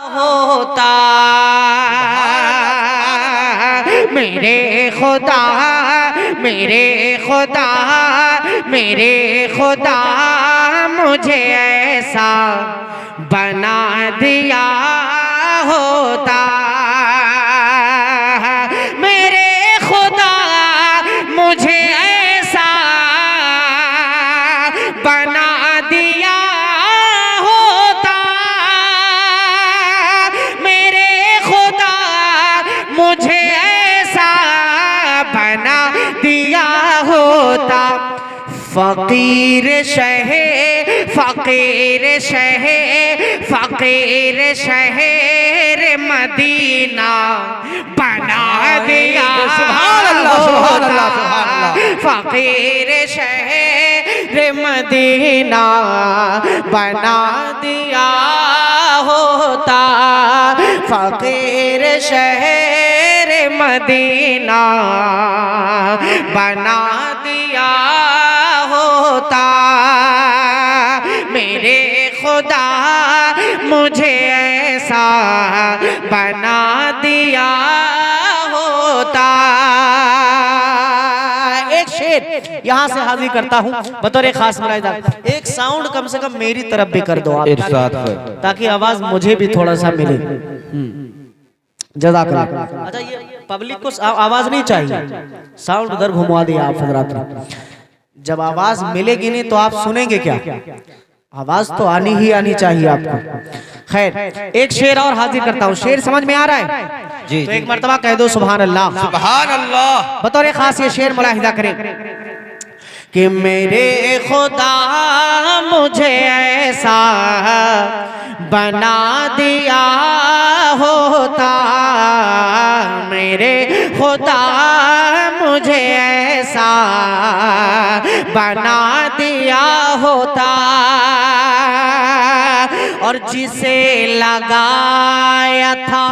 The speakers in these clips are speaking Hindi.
होता मेरे खुदा मेरे खुदा मेरे खुदा मुझे ऐसा बना दिया होता मेरे खुदा मुझे ऐसा बना दिया होता मेरे खुदा मुझे ऐसा बना दिया होता फकीर शहर मदीना बना दिया होता फकीर शहर मदीना बना दिया होता फकीर शहर मदीना बना दिया होता मेरे खुदा मुझे ऐसा बना दिया होता। एक शेर यहाँ से हाजिर करता हूँ बतौर खास मुलाहिजा, एक साउंड कम से कम मेरी तरफ भी कर दो आप, ताकि आवाज मुझे भी थोड़ा सा मिले। जज़ाकल्लाह। अच्छा ये पब्लिक को आवाज नहीं चाहिए, साउंड उधर घुमा दिया आप हजरात ने। जब आवाज मिलेगी नहीं तो आप सुनेंगे क्या? आवाज तो आनी ही आनी चाहिए आपको। खैर एक शेर और हाजिर करता हूँ, शेर समझ में आ रहा है जी? तो एक मर्तबा कह दो सुभान अल्लाह। सुभान अल्लाह। बतौर खास ये शेर मुलाहिजा करें कि मेरे खुदा मुझे ऐसा बना दिया होता मेरे खुदा मुझे ऐसा बना दिया होता और जिसे लगाया था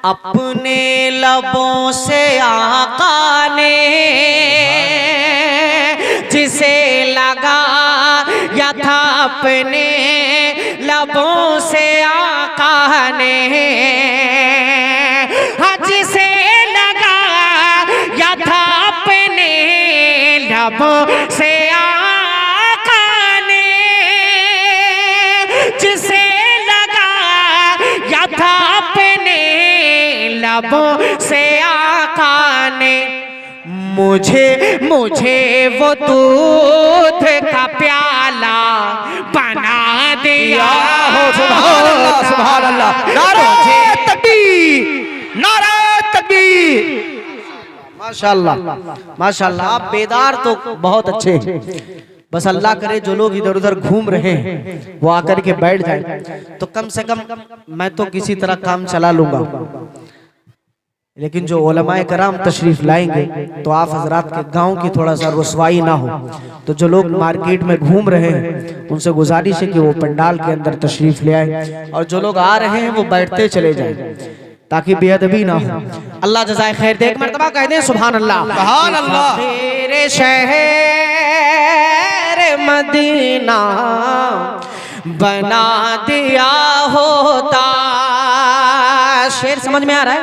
अपने लबों से आका ने जिसे लगाया था अपने लबों से आका ने जिसे लगाया था अपने लबों से आका ने जिसे लगाया था अपने लबों से आका ने मुझे वो दूध का प्याला बना दिया हो। सुभान अल्लाह सुभान अल्लाह। नारे तकबीर नारे तकबीर। माशाअल्लाह माशाअल्लाह। आप बेदार तो बहुत अच्छे हैं, बस अल्लाह करे जो लोग इधर उधर घूम रहे हैं वो आकर के बैठ जाए तो कम से कम मैं तो किसी तरह काम चला लूंगा, लेकिन जो उलमाए कराम तशरीफ लाएंगे तो आप हजरात के गांव की थोड़ा सा रुसवाई ना हो। तो जो लोग मार्केट में घूम रहे हैं उनसे गुजारिश है कि वो पंडाल के अंदर तशरीफ ले आए और जो लोग आ रहे हैं वो बैठते चले जाएं ताकि बेअदबी ना हो। अल्लाह जज़ाए खैर दे। एक मर्तबा कह दें सुभान अल्लाह। सुभान अल्लाह। तेरे शहर मदीना बना दिया होता। शेर समझ में आ रहा है?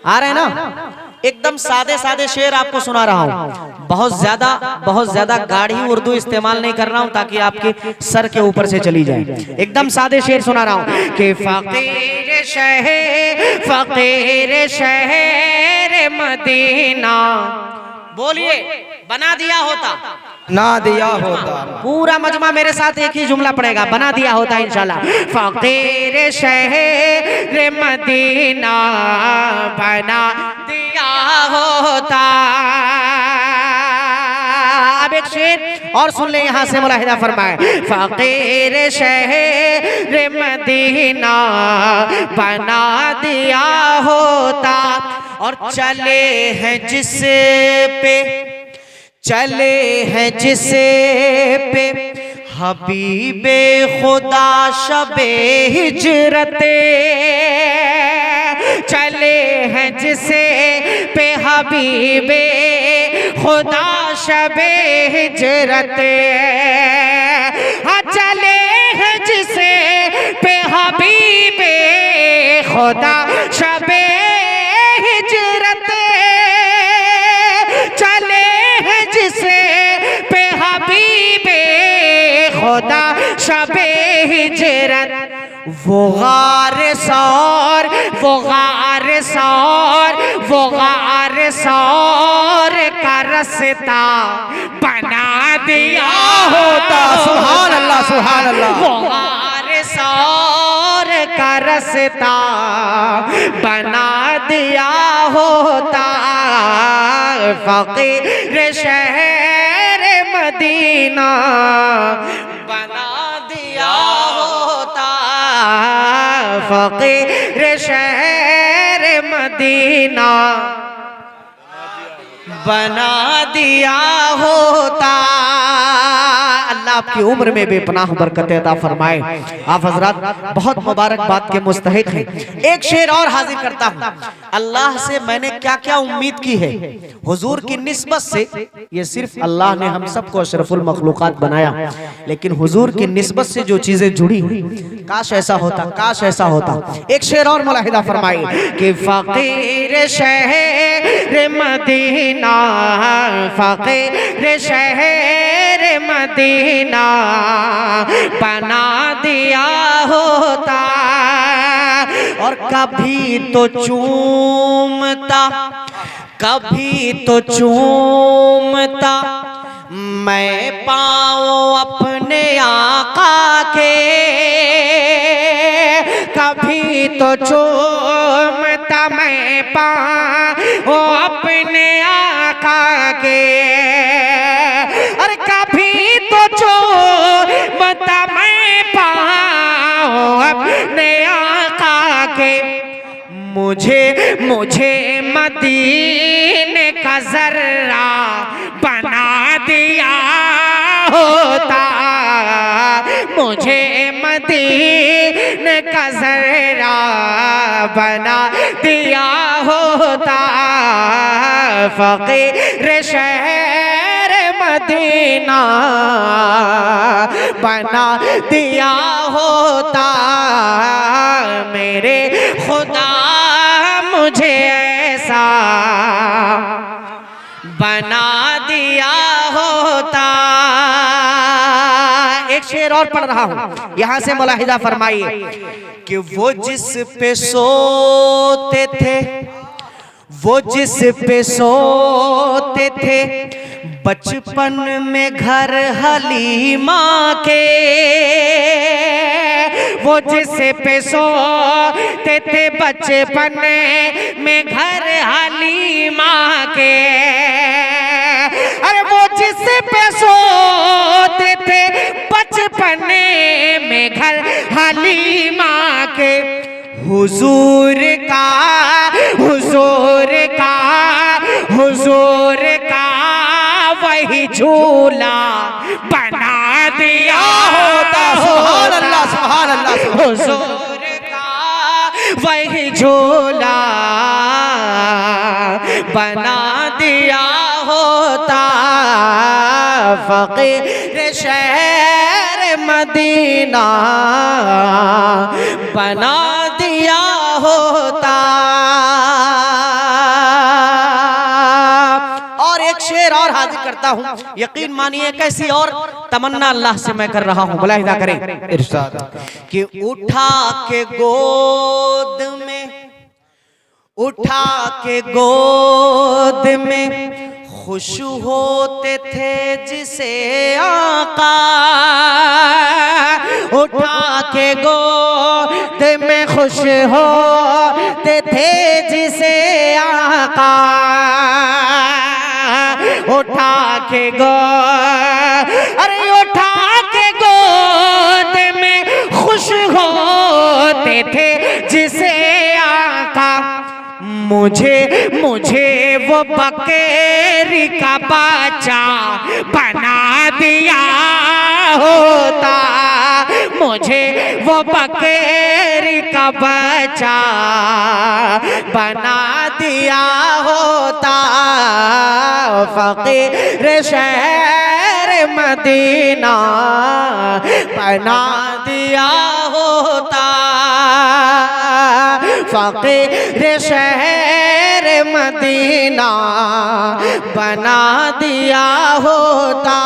आ रहे हैं ना? एकदम सादे सादे शेर आपको सुना रहा हूँ, बहुत ज्यादा गाढ़ी उर्दू इस्तेमाल नहीं कर रहा हूँ ताकि आपके सर के ऊपर से चली जाए। एकदम सादे शेर सुना रहा हूँ कि फकीर शहर मदीना बोलिए बना दिया होता ना दिया होता। पूरा मजमा मेरे साथ एक ही जुमला पड़ेगा, बना दिया होता इंशाल्लाह। फकीर शहर मदीना बना दिया होता। अब एक शेर और सुन ले यहाँ से मुलाहिजा फरमाए। फकीर शहर मदीना बना दिया होता और चले हैं जिस पे हबीबे खुदा शबे हिजरते चले हैं जिसे पे हबीबे खुदा शबे हिजरते चले हैं जिसे पे हबीबे खुदा शबे हिजरत चले हैं जिसे पे हबीबे खुदा शबे हिजरत वो गार सौर वो गार सौर वो गार सौर का रास्ता बना दिया होता। सुभान अल्लाह, सुभान अल्लाह। वो गार सौर का रास्ता बना दिया होता। फकीर शहर मदीना बना दिया होता। फकीर शहर मदीना बना दिया होता। अल्लाह आपकी उम्र में बेपनाह बरकत अता फरमाए। आप हजरात बहुत मुबारकबाद के मुस्तहिक हैं। एक शेर और हाजिर करता हूँ। अल्लाह से मैंने क्या क्या उम्मीद की है हुजूर की निस्बत से। ये सिर्फ अल्लाह ने हम सबको अशरफुल मखलूकात बनाया, लेकिन हुजूर की निस्बत से जो चीजें जुड़ी हुई, काश ऐसा होता, काश ऐसा होता। एक शेर और मुलाहिदा फरमाइए कि फकीर शहर मदीना फकीर शहर मदीना बना दिया होता। और कभी तो चूमता कभी तो चूमता मैं पाऊं अपने आका के। कभी तो चूमता मैं पाऊं अपने आका के। अरे कभी तो चूमता मैं पाऊं अपने आका के। मुझे मुझे मदीने का जर्रा बना दिया होता। मुझे मदीने का जर्रा बना दिया होता। फकीर शहर मदीना बना दिया होता। मेरे खुदा मुझे ऐसा बना दिया होता। एक शेर और पढ़ रहा हूं, यहां से मुलाहिजा फरमाइए कि वो जिस पे सोते थे वो जिस पे सोते थे बचपन में घर हलीमा के। वो जिस पे सोते थे बचपन में घर हलीमा के। अरे वो जिस पे सोते थे बचपन में घर हलीमा के। हुजूर का हुजूर का हुजूर का वही झूला बना दिया होता। सुभान अल्लाह, सुभान अल्लाह। हुजूर का वही झूला बना दिया होता। फकीर शहर मदीना बना दिया होता। और एक शेर और हाजिर करता हूं, यकीन मानिए कैसी और तमन्ना अल्लाह से मैं कर रहा हूं। मुलाहिदा करें इरशाद कि उठा के गोद में खुश होते थे जिसे आका। उठा के गोद में खुश होते थे जिसे आका। उठा के उठा के गोद में खुश होते थे जिसे आका। मुझे वो बकरी का बच्चा बना दिया होता। मुझे वो बकरी का बच्चा बना दिया होता। फकीर शहर मदीना बना दिया होता। फकीर शहर मदीना बना दिया होता।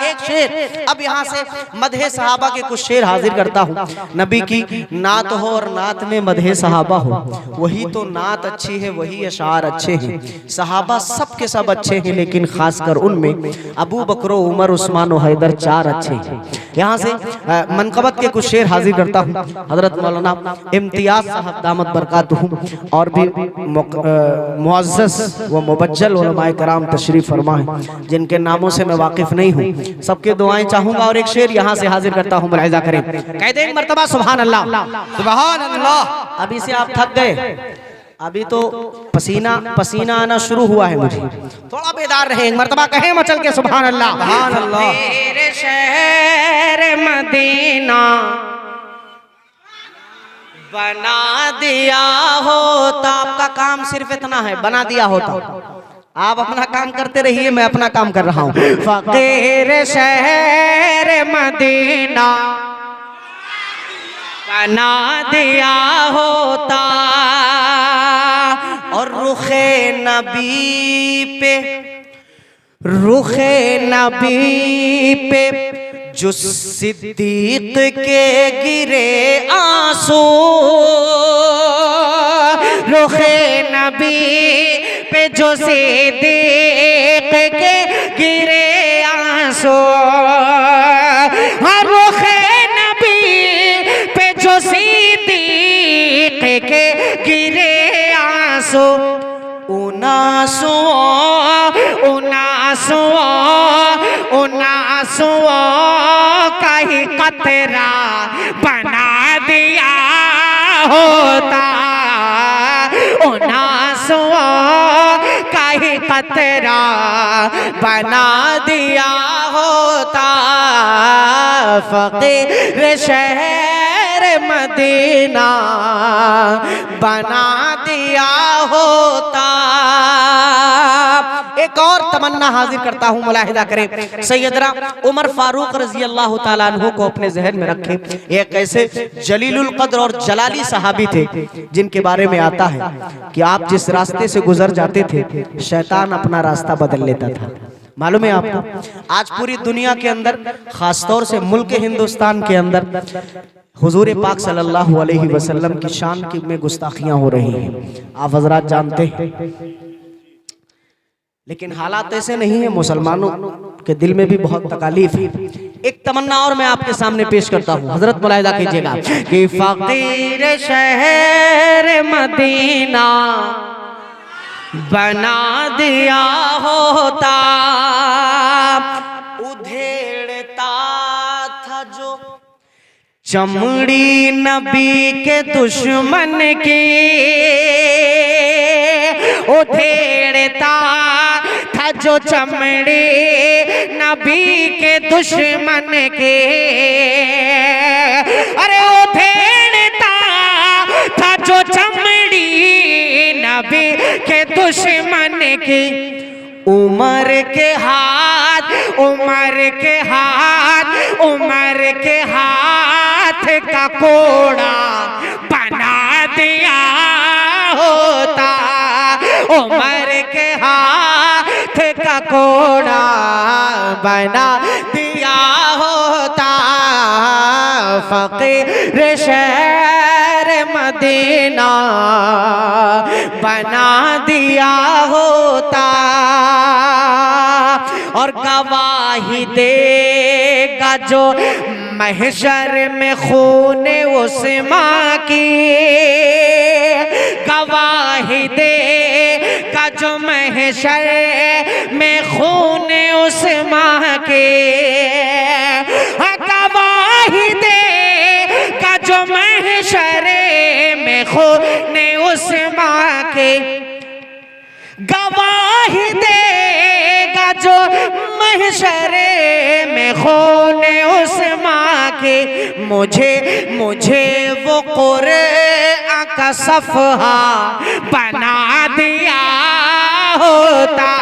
एक शेर अब यहाँ से मदहे सहाबा के कुछ शेर हाजिर करता हूँ। नबी की नात हो और नात में मदहे सहाबा हो, वही तो नात अच्छी है, वही अशार अच्छे हैं। सहाबा सब के सब अच्छे हैं, लेकिन खासकर उनमें अबू बकर, उमर, उस्मान और हैदर चार अच्छे हैं। यहाँ से मनकबत के कुछ शेर हाजिर करता हूँ। हजरत मौलाना इम्तियाज साहब दामत बरकातुहू और भी मुअज़्ज़ज़ व मुबज्जल उलमाए कराम तशरीफ फरमा है, जिनके नामों से मैं वाकिफ नहीं हूँ, सबके दुआएं चाहूंगा। और एक शेर यहाँ से हाजिर करता हूँ, मुलाहिज़ा करें। कह दे एक मर्तबा सुभान अल्लाह, सुभान अल्लाह। अभी से आप थक गए, अभी तो पसीना आना शुरू हुआ है, मुझे थोड़ा बेदार रहे। एक मर्तबा कहें मचल के सुभान अल्लाह। सुभान अल्लाह। तेरे शहर मदीना बना दिया होता। आपका काम सिर्फ इतना है, बना दिया होता। आप अपना काम करते रहिए, मैं अपना काम कर रहा हूँ। फकीर शहर मदीना बना दिया होता और रुखे नबी पे जो सिद्दीक के गिरे आंसू, रुखे नबी पे जो सिद्दीक के गिरे आंसू, रुखे नबी पे जो सिद्दीक के गिरे आंसू, उन आंसुओं का ही कतरा बना दिया होता। उन आंसुओं का ही कतरा बना दिया होता। फकीर शहर मदीना बना दिया होता। एक और तमन्ना हाजिर करता हूँ, मुलाहिदा करें। सैयदना उमर फारूक रजी अल्लाह ताला अन्हु को अपने जहन में रखें। एक ऐसे जलीलुल कद्र और जलाली सहाबी थे, जिनके बारे में आता है कि आप जिस रास्ते से गुजर जाते थे, शैतान अपना रास्ता बदल लेता था। मालूम है आपको, आज पूरी दुनिया के अंदर, खासतौर से मुल्क हिंदुस्तान के अंदर, हुजूर पाक सल्लल्लाहु अलैहि वसल्लम की शान की में गुस्ताखियां हो रही हैं, आप हजरात जानते हैं। लेकिन हालात ऐसे नहीं है, मुसलमानों के दिल में भी बहुत तकलीफ है। एक तमन्ना और मैं आपके सामने पेश करता हूँ, हजरत मुलाहिदा कीजिएगा कि फकीर शहर मदीना बना दिया होता। उधेड़ता था जो चमड़ी नबी के दुश्मन की, उधेड़ता था जो चमड़ी नबी के दुश्मन के, अरे उधेड़ता था जो चमड़ी नबी के दुश्मन की। उमर के हाथ का कोड़ा बना दिया होता। उमर के हाथ का कोड़ा बना दिया होता। फकीर शहर मदीना बना दिया होता। और गवाही देगा जो महशर में खूने उस्मा की, गवाही देगा जो महशर में खूने उस्मा के, गवाही देगा जो महशर में खूने उस्मा के, गवाही देगा जो महशरे में खूने उस्मा के। मुझे वो कुरआन का सफ़हा बना दिया होता।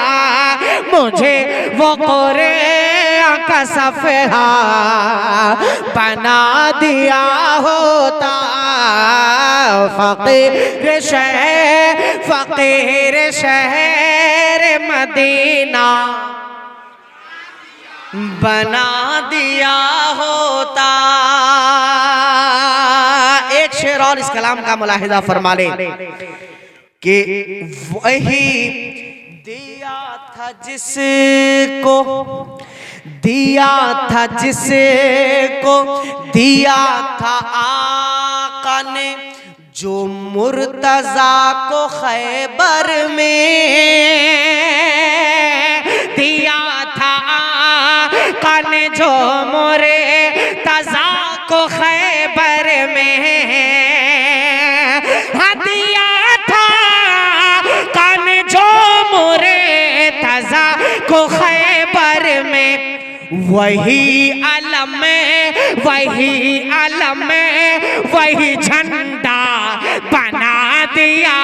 मुझे वो कुरआन का सफ़हा बना दिया होता। फकीर शहर मदीना बना दिया होता। एक शेर और इस कलाम का मुलाहिजा फरमा ले कि वही दिया था जिसको दिया था आका ने, जो मुर्तजा को खैबर में दिया था आका ने, जो मुर्तजा को खैबर में दिया था आका ने, जो मुर्तजा को खैबर में। वही अलम वही झंडा बना दिया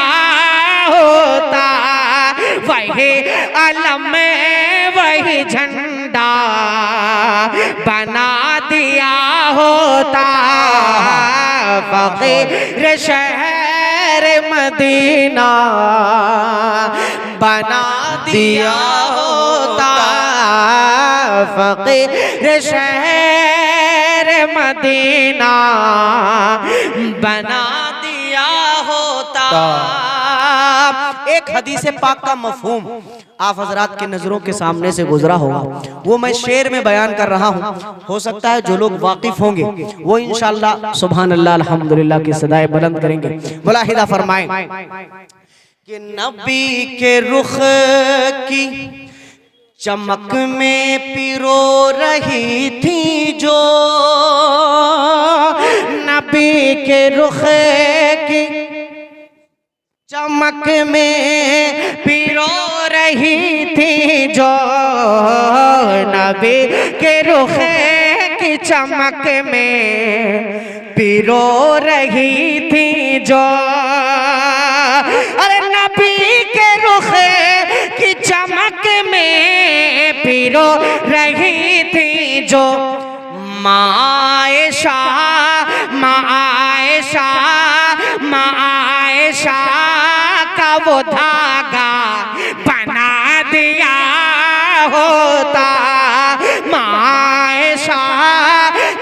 होता। वही अलम वही झंडा बना दिया होता। फकीर शहर मदीना बना दिया होता। फकीर शहर मदीना बना दिया होता। एक हदीस पाक का मफहूम आप हजरात के नजरों के सामने से गुजरा होगा, वो मैं शेर में बयान कर रहा हूँ। हो सकता है जो लोग वाकिफ होंगे वो इंशाअल्लाह सुभान अल्लाह अल्हम्दुलिल्लाह की सदाएं बुलंद करेंगे। मुलाहिदा फरमाएं कि नबी के रुख की चमक में पिरो रही थी जो, नबी के रुख की चमक में पिरो रही थी जो, नबी के रुख की चमक में पिरो रही थी जो। अरे नबी के रुख की चमक में पिरो रही थी जो, माएशा का वो धागा बना दिया होता। माएशा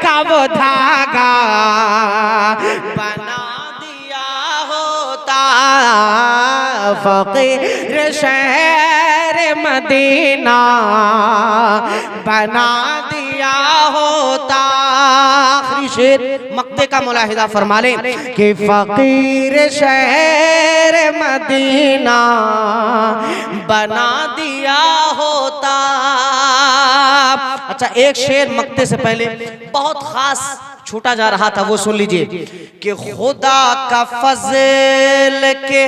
का वो धागा बना दिया होता। फकीर शहर मदीना बना दिया होता। आखिरी शेर मक्ते का मुलाहिदा फरमा ले कि फकीर शहर मदीना बना दिया होता। अच्छा, एक शेर मक्ते से पहले बहुत खास छूटा जा रहा था, वो सुन लीजिए कि खुदा का फजल के,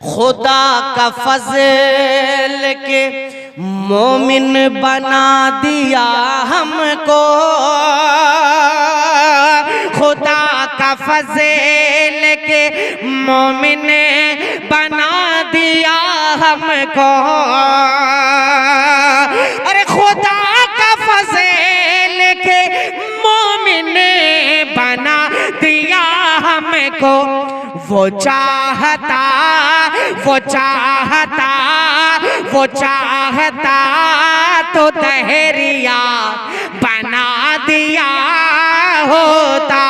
खुदा का फजल के मोमिन बना दिया हमको। खुदा का फजल के मोमिन बना दिया हमको। अरे खुदा का फजल के मोमिन बना दिया हमको। वो चाहता तो दहरिया बना दिया होता।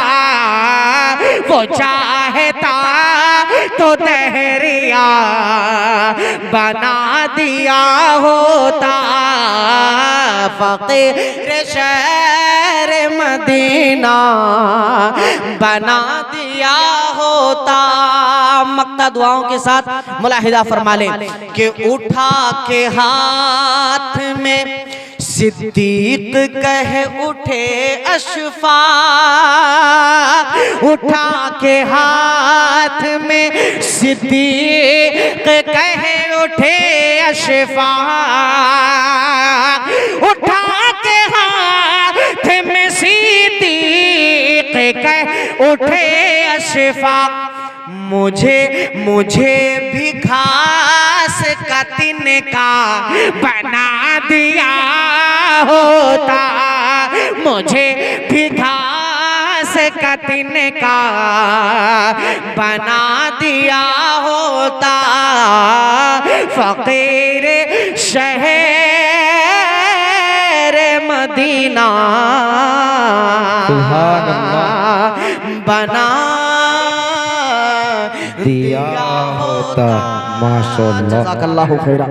वो चाहता तो दहरिया बना दिया होता। फकीर शहर मदीना बना दिया होता। मक्ता दुआओं के साथ मुलाहिदा फरमा ले कि उठा के हाथ में सिद्दीक कह उठे अशफाक। उठा के हाथ में सिद्दीक कह उठे अशफाक। उठा के हाथ में सिद्दीक कह उठे अशफाक। मुझे भी घास का तिनका बना दिया होता। मुझे भी घास का तिनका बना दिया होता, फकीर शहर मदीना सुभान अल्लाह बना दिया होता। माशाअल्लाह, जज़ाकल्लाहु खैरा।